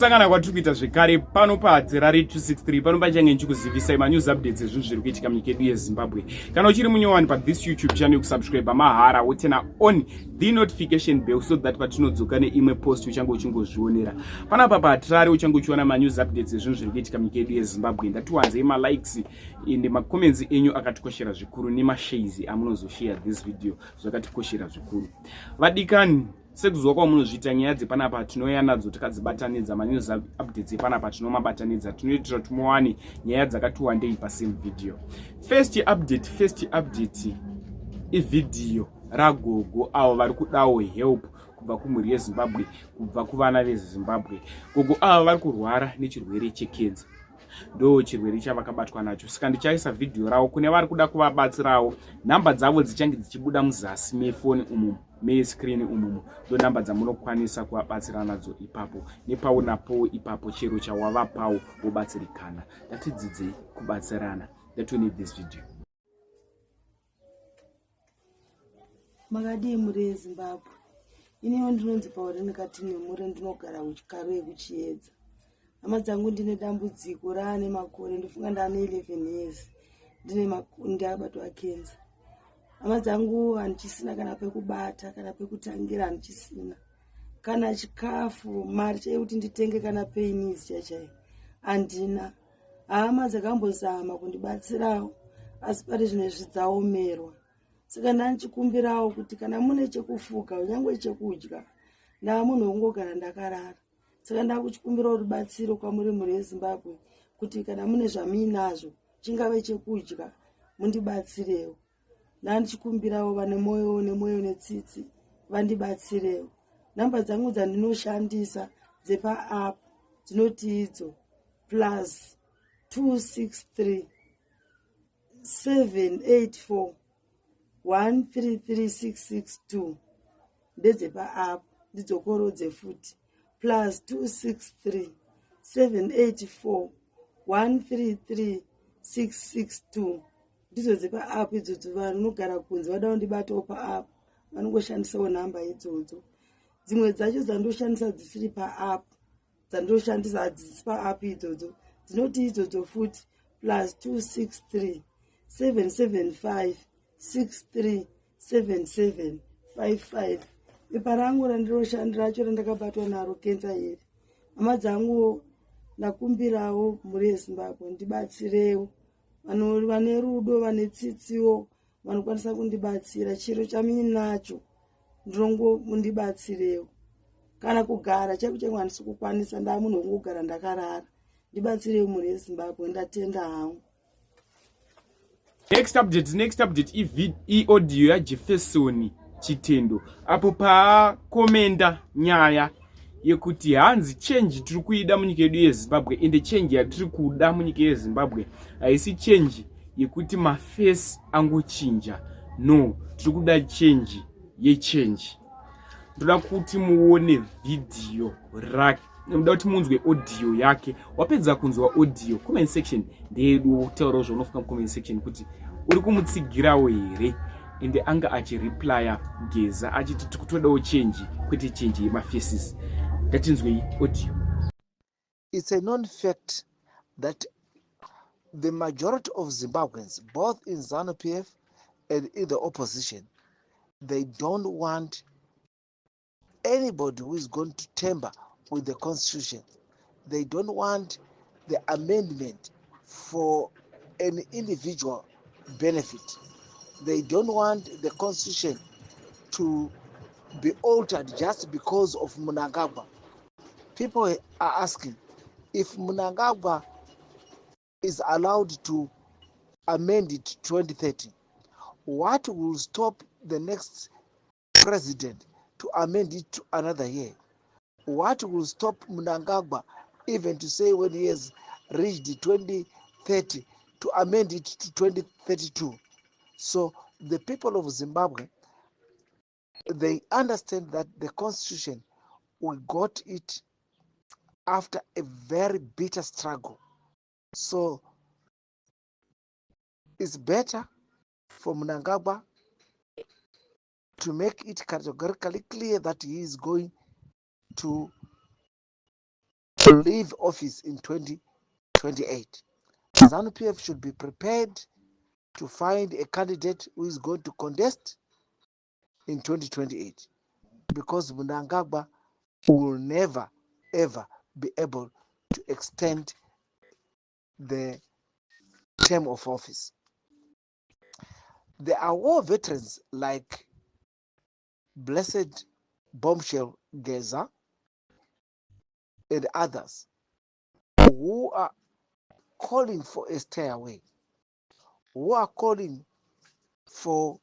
Sangana kwatiri kuita zvekare pano padzerare 263 pano pachange ndichikuzivisai manews updates ezvinhu zviri kuitika munyika yedu yeZimbabwe. Kana uchiri munyowani pathis YouTube channel kusubscribe mahara wotena on the notification bell so that patinodzoka neimwe post uchange uchingozvionera. Panapa patirare uchange uchiona manews updates ezvinhu zviri kuitika munyika yedu yeZimbabwe. Ndatiwanzei malikes ende macomments enyu akatikoshera zvikuru nemashares amunozoshare this video zvakatikoshera zvikuru. Vadikani sekuzwa kwamunozviita nyaya dzepanapa tinouya nadzo takadzibatanidza manews updates epanapa tinomabatanidza tinoitira kuti muwane nyaya dzakati wandei pasame video. First update ividhiyo ragogo avo vari kudawo help kubva kumhuri yeZimbabwe, kubva kuvana veZimbabwe. Gogo ava vari kurwara nechirwere chekenza, ndo chirwere chavakabatwa nacho. Saka ndichaisa vidhiyo ravo kune vari kuda kuvabatsirawo. Namba dzavo dzichange dzichibuda muzasi mefoni umu mescreen umu, ndo namba dzamunokwanisa kuvabatsira nadzo ipapo nepaunapo ipapo chero chawavapawo wobatsirikana. Ngatidzidzei kubatsirana. That we need this video. Makadii muri yeZimbabwe? Inewo ndinonzi Pauri ndikati nemuri ndinogara kuchikaro yekuchiedza. Hama dzangu ndine dambudziko raane makore, ndifunga ndane 11 years ndabatwa kenza. Hama dzangu handichisina kana pekubata kana pekutangira, handichisina kana chikafu, mari chekuti nditenge kana painizi chaichai handina. Hama dzakambozama kundibatsirawo asi pari zvinezvi dzaomerwa. Saka ndandichikumbirawo kuti kana mune chekufuka nyangwe chekudya ndamunhu wongogara ndakarara. Saka ndakuchikumbirawo rubatsiro kwamuri muri yeZimbabwe kuti kana mune zvamuinazvo chingave chekudya mundibatsirewo. Ndandichikumbirawo vane moyo netsitsi vandibatsirewo. Namba dzangu dzandinoshandisa dzepa-app dzinoti idzo plus 263 784 133662 ndedzepa-app ndidzokorodze futi plus 263 784 133662 ndidzo dzepa-app idzodzo. Vanogara kunze vadawo ndibatawo pa-app vanongoshandisawo namba idzodzo. Dzimwe dzacho dzandoshandisa dzisiri pa-app, dzandoshandisa hadzisi pa-app idzodzo dzinoti idzodzo futi plus 263 775 637755. Pepa rangu randinoshandira racho randakabatwa naro kenza iri. Hama dzangu ndakumbirawo muri yeZimbabwe ndibatsirewo. Vanhu vane rudo, vane tsitsiwo vanokwanisa kundibatsira. Chiro chamuinacho ndinongo mundibatsirewo. Kana kugara chaiku handisi kukwanisa, ndamunhu wongogara ndakarara. Ndibatsirewo muri yeZimbabwe, ndatenda hangu. Next update audio yaJefferson Chitendo apo paakomenda nyaya yekuti hanzi change tiri kuida munyika yedu yeZimbabwe ende change yatiri kuda munyika yeZimbabwe haisi change yekuti mafesi angochinja, no, tiri kuda change yechange. Ndoda kuti muone video rake, ndoda kuti munzwe audio yake. Wapedza kunzwa audio, comment section ndeyedu utaurawo zvaunofunga comment section kuti uri kumutsigirawo here ende anga achireplya geza achiti tikutodawo change kwete change yemafaces. Ngatinzwei audio. It's a known fact that the majority of Zimbabweans, both in ZANU-PF and in the opposition, they don't want anybody who is going to tamper with the constitution. They don't want the amendment for an individual benefit. They don't want the constitution to be altered just because of Mnangagwa. People are asking, if Mnangagwa is allowed to amend it 2030, what will stop the next president to amend it to another year? What will stop Mnangagwa even to say when he has reached 2030 to amend it to 2032? So the people of Zimbabwe, they understand that the constitution, we got it after a very bitter struggle. So it's better for Mnangagwa to make it categorically clear that he is going to to leave office in 2028. ZANU-PF should be prepared to find a candidate who is going to contest in 2028, because Mnangagwa will never ever be able to extend the term of office. There are war veterans like Blessed Bombshell Geza and others who are calling for a stay away, who are calling for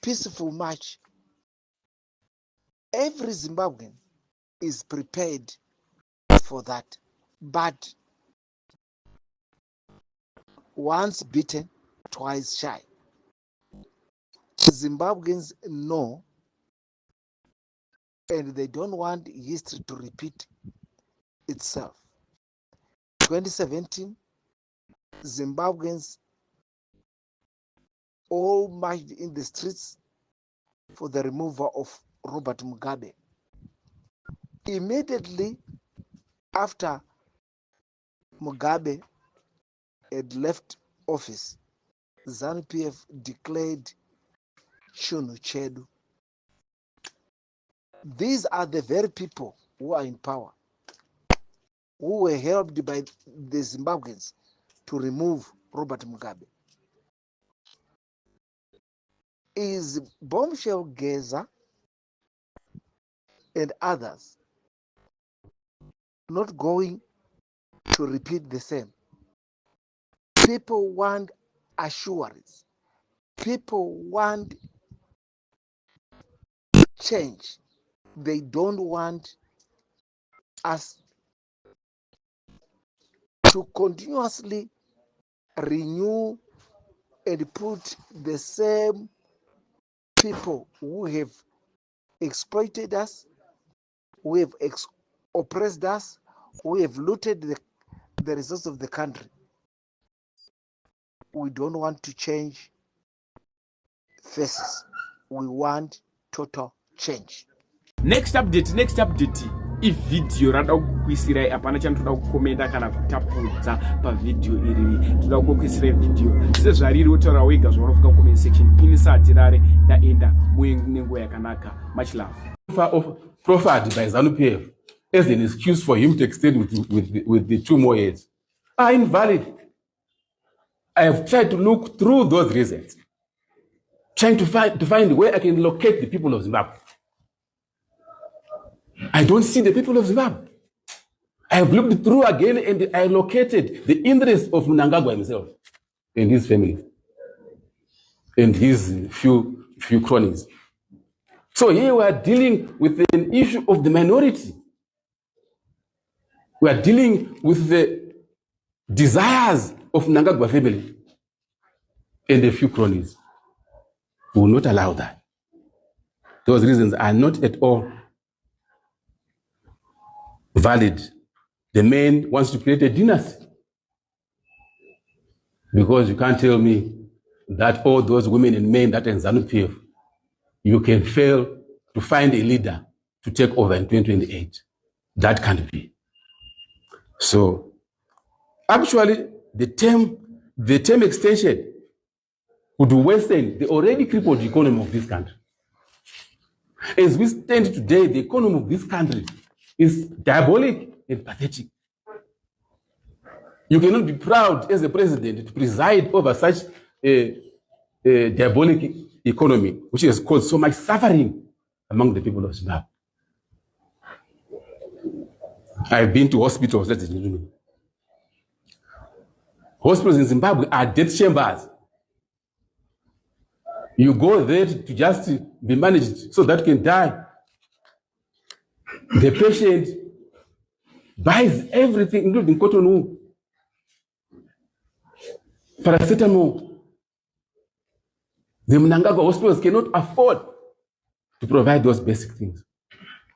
peaceful march. Every Zimbabwean is prepared for that, but once bitten, twice shy. Zimbabweans know, and they don't want history to repeat itself. 2017, Zimbabweans all marched in the streets for the removal of Robert Mugabe. Immediately after Mugabe had left office, ZANU-PF declared Shunu Chedu. These are the very people who are in power, who were helped by the Zimbabweans to remove Robert Mugabe. Is Bombshell Geza and others not going to repeat the same? People want assurance. People want change. They don't want us to continuously renew and put the same people who have exploited us, who have oppressed us, who have looted the resources of the country. We don't want to change faces. We want total change. Next update ividhiyo rada kukwisirai. Hapana chandoda kukomenda kana kutapudza pavidhiyo iri. Toda kukwisirai vidhiyo sezvariri wotaura wega zvaunofika comment section. Pinisa hatirare ndaenda nenguva yakanaka. Much love. Of proffered by ZANU-PF as an excuse for him to extend with the 2 more years are invalid. I have tried to look through those reasons, trying to find where I can locate the people of Zimbabwe. I don't see the people of Zimbabwe. I have looked through again and I located the interest of Mnangagwa himself and his family and his few cronies. So here we are dealing with an issue of the minority. We are dealing with the desires of Mnangagwa family and a few cronies. We will not allow that. Those reasons are not at all valid. The man wants to create a dynasty, because you can't tell me that all those women and men that are in ZANU-PF, you can fail to find a leader to take over in 2028. That can't be. So, actually, the term extension would worsen the already crippled economy of this country. As we stand today, the economy of this country is diabolic and pathetic. You cannot be proud as a president to preside over such a diabolic economy, which has caused so much suffering among the people of Zimbabwe. I've been to hospitals, ladies and gentlemen. Hospitals in Zimbabwe are death chambers. You go there to just be managed so that you can die. The patient buys everything, including cotton wool, paracetamol. The Mnangagwa hospitals cannot afford to provide those basic things.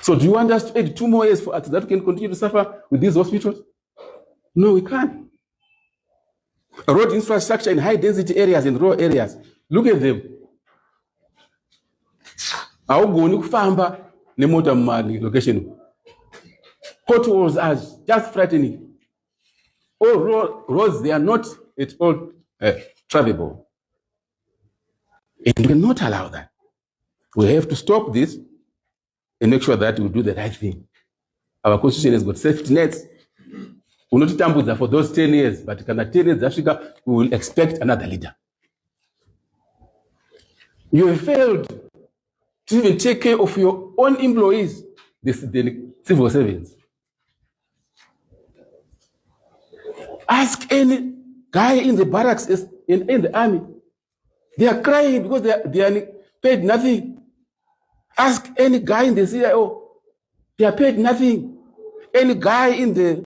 So do you want us to add 2 more years for us that we can continue to suffer with these hospitals? No, we can't. Road infrastructure in high density areas and rural areas, look at them. Haugoni kufamba nemota mumalocation. Potholes are just frightening. All roads, they are not at all travelable. And we cannot allow that. We have to stop this and make sure that we do the right thing. Our constitution has got safety nets. We'll not tambudza for those 10 years, but kana 10 years Africa, we will expect another leader. You have failed to even take care of your own employees, the civil servants. Ask any guy in the barracks, in the army. They are crying because they are paid nothing. Ask any guy in the CIO. They are paid nothing. Any guy in the